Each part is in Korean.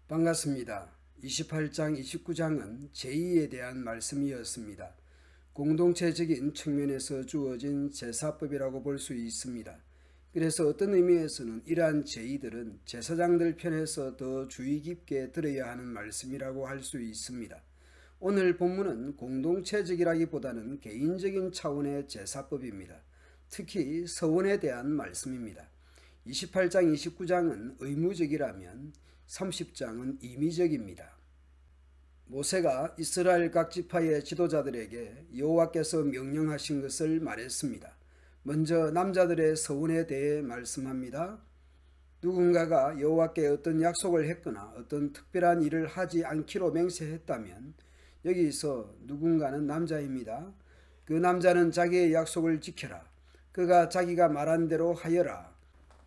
반갑습니다. 28장, 29장은 제의에 대한 말씀이었습니다. 공동체적인 측면에서 주어진 제사법이라고 볼 수 있습니다. 그래서 어떤 의미에서는 이러한 제의들은 제사장들 편에서 더 주의 깊게 들어야 하는 말씀이라고 할 수 있습니다. 오늘 본문은 공동체적이라기보다는 개인적인 차원의 제사법입니다. 특히 서원에 대한 말씀입니다. 28장, 29장은 의무적이라면 30장은 임의적입니다. 모세가 이스라엘 각 지파의 지도자들에게 여호와께서 명령하신 것을 말했습니다. 먼저 남자들의 서원에 대해 말씀합니다. 누군가가 여호와께 어떤 약속을 했거나 어떤 특별한 일을 하지 않기로 맹세했다면 여기서 누군가는 남자입니다. 그 남자는 자기의 약속을 지켜라. 그가 자기가 말한 대로 하여라.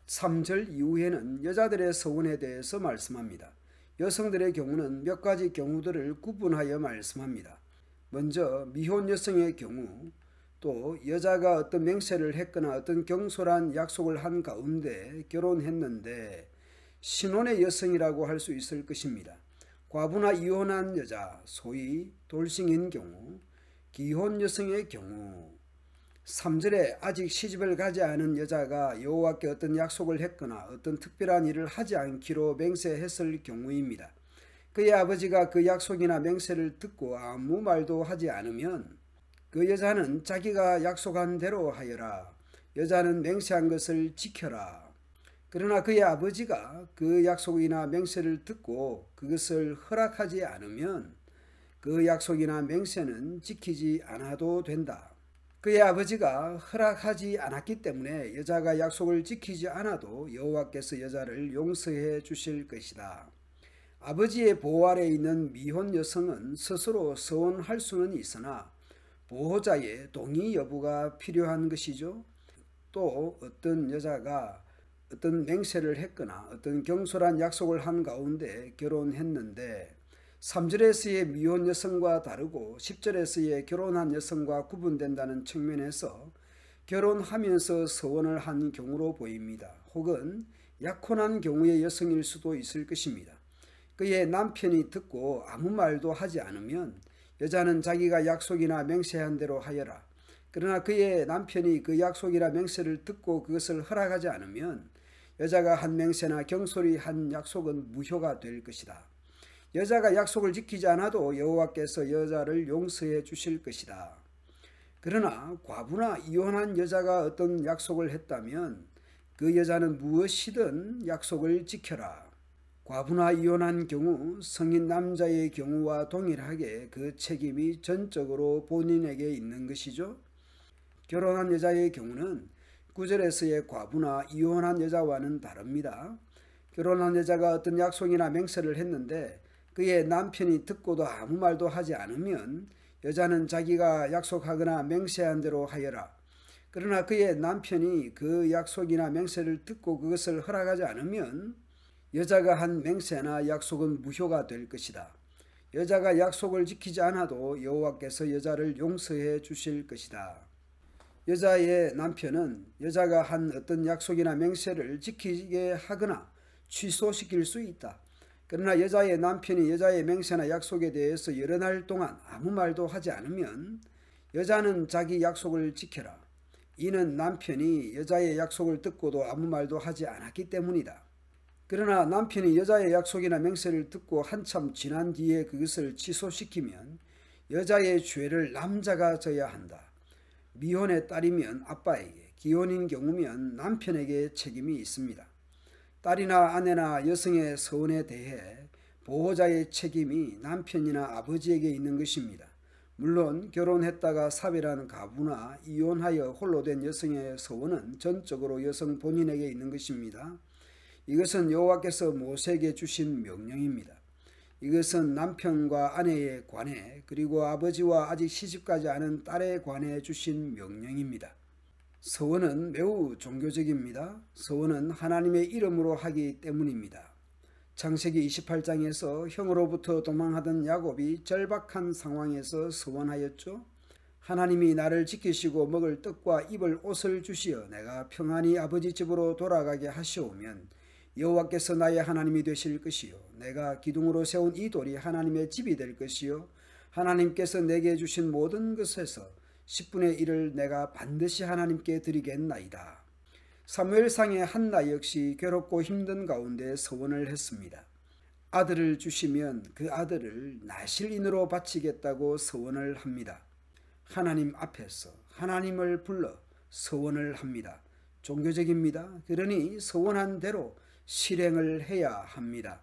3절 이후에는 여자들의 서원에 대해서 말씀합니다. 여성들의 경우는 몇 가지 경우들을 구분하여 말씀합니다. 먼저 미혼 여성의 경우, 또 여자가 어떤 맹세를 했거나 어떤 경솔한 약속을 한 가운데 결혼했는데 신혼의 여성이라고 할 수 있을 것입니다. 과부나 이혼한 여자, 소위 돌싱인 경우, 기혼 여성의 경우, 3절에 아직 시집을 가지 않은 여자가 여호와께 어떤 약속을 했거나 어떤 특별한 일을 하지 않기로 맹세했을 경우입니다. 그의 아버지가 그 약속이나 맹세를 듣고 아무 말도 하지 않으면 그 여자는 자기가 약속한 대로 하여라. 여자는 맹세한 것을 지켜라. 그러나 그의 아버지가 그 약속이나 맹세를 듣고 그것을 허락하지 않으면 그 약속이나 맹세는 지키지 않아도 된다. 그의 아버지가 허락하지 않았기 때문에 여자가 약속을 지키지 않아도 여호와께서 여자를 용서해 주실 것이다. 아버지의 보호 아래 있는 미혼 여성은 스스로 서원할 수는 있으나 보호자의 동의 여부가 필요한 것이죠. 또 어떤 여자가 어떤 맹세를 했거나 어떤 경솔한 약속을 한 가운데 결혼했는데 3절에서의 미혼 여성과 다르고 10절에서의 결혼한 여성과 구분된다는 측면에서 결혼하면서 서원을 한 경우로 보입니다. 혹은 약혼한 경우의 여성일 수도 있을 것입니다. 그의 남편이 듣고 아무 말도 하지 않으면 여자는 자기가 약속이나 맹세한 대로 하여라. 그러나 그의 남편이 그 약속이나 맹세를 듣고 그것을 허락하지 않으면 여자가 한 맹세나 경솔히 한 약속은 무효가 될 것이다. 여자가 약속을 지키지 않아도 여호와께서 여자를 용서해 주실 것이다. 그러나 과부나 이혼한 여자가 어떤 약속을 했다면 그 여자는 무엇이든 약속을 지켜라. 과부나 이혼한 경우 성인 남자의 경우와 동일하게 그 책임이 전적으로 본인에게 있는 것이죠. 결혼한 여자의 경우는 9절에서의 과부나 이혼한 여자와는 다릅니다. 결혼한 여자가 어떤 약속이나 맹세를 했는데 그의 남편이 듣고도 아무 말도 하지 않으면 여자는 자기가 약속하거나 맹세한 대로 하여라. 그러나 그의 남편이 그 약속이나 맹세를 듣고 그것을 허락하지 않으면 여자가 한 맹세나 약속은 무효가 될 것이다. 여자가 약속을 지키지 않아도 여호와께서 여자를 용서해 주실 것이다. 여자의 남편은 여자가 한 어떤 약속이나 맹세를 지키게 하거나 취소시킬 수 있다. 그러나 여자의 남편이 여자의 맹세나 약속에 대해서 여러 날 동안 아무 말도 하지 않으면 여자는 자기 약속을 지켜라. 이는 남편이 여자의 약속을 듣고도 아무 말도 하지 않았기 때문이다. 그러나 남편이 여자의 약속이나 맹세를 듣고 한참 지난 뒤에 그것을 취소시키면 여자의 죄를 남자가 져야 한다. 미혼의 딸이면 아빠에게, 기혼인 경우면 남편에게 책임이 있습니다. 딸이나 아내나 여성의 서원에 대해 보호자의 책임이 남편이나 아버지에게 있는 것입니다. 물론 결혼했다가 사별한 가부나 이혼하여 홀로 된 여성의 서원은 전적으로 여성 본인에게 있는 것입니다. 이것은 여호와께서 모세에게 주신 명령입니다. 이것은 남편과 아내에 관해 그리고 아버지와 아직 시집가지 않은 딸에 관해 주신 명령입니다. 서원은 매우 종교적입니다. 서원은 하나님의 이름으로 하기 때문입니다. 창세기 28장에서 형으로부터 도망하던 야곱이 절박한 상황에서 서원하였죠. 하나님이 나를 지키시고 먹을 떡과 입을 옷을 주시어 내가 평안히 아버지 집으로 돌아가게 하시오면 여호와께서 나의 하나님이 되실 것이요 내가 기둥으로 세운 이 돌이 하나님의 집이 될 것이요 하나님께서 내게 주신 모든 것에서 10분의 1을 내가 반드시 하나님께 드리겠나이다. 사무엘상의 한나 역시 괴롭고 힘든 가운데 서원을 했습니다. 아들을 주시면 그 아들을 나실인으로 바치겠다고 서원을 합니다. 하나님 앞에서 하나님을 불러 서원을 합니다. 종교적입니다. 그러니 서원한 대로 실행을 해야 합니다.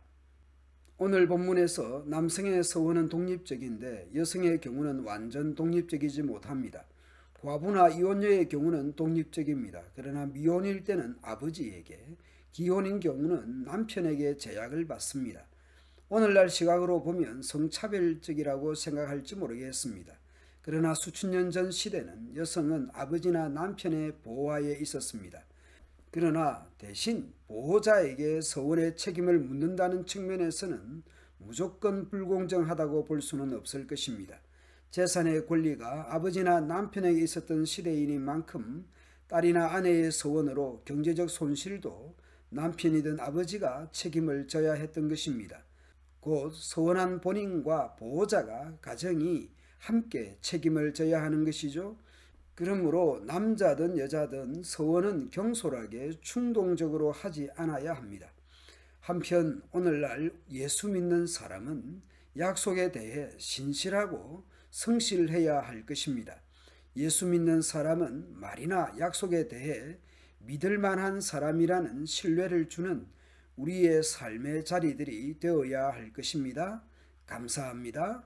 오늘 본문에서 남성의 서원은 독립적인데 여성의 경우는 완전 독립적이지 못합니다. 과부나 이혼녀의 경우는 독립적입니다. 그러나 미혼일 때는 아버지에게, 기혼인 경우는 남편에게 제약을 받습니다. 오늘날 시각으로 보면 성차별적이라고 생각할지 모르겠습니다. 그러나 수천 년 전 시대는 여성은 아버지나 남편의 보호하에 있었습니다. 그러나 대신 보호자에게 서원의 책임을 묻는다는 측면에서는 무조건 불공정하다고 볼 수는 없을 것입니다. 재산의 권리가 아버지나 남편에게 있었던 시대이니 만큼 딸이나 아내의 서원으로 경제적 손실도 남편이든 아버지가 책임을 져야 했던 것입니다. 곧 서원한 본인과 보호자가 가정이 함께 책임을 져야 하는 것이죠. 그러므로 남자든 여자든 서원은 경솔하게 충동적으로 하지 않아야 합니다. 한편 오늘날 예수 믿는 사람은 약속에 대해 신실하고 성실해야 할 것입니다. 예수 믿는 사람은 말이나 약속에 대해 믿을 만한 사람이라는 신뢰를 주는 우리의 삶의 자리들이 되어야 할 것입니다. 감사합니다.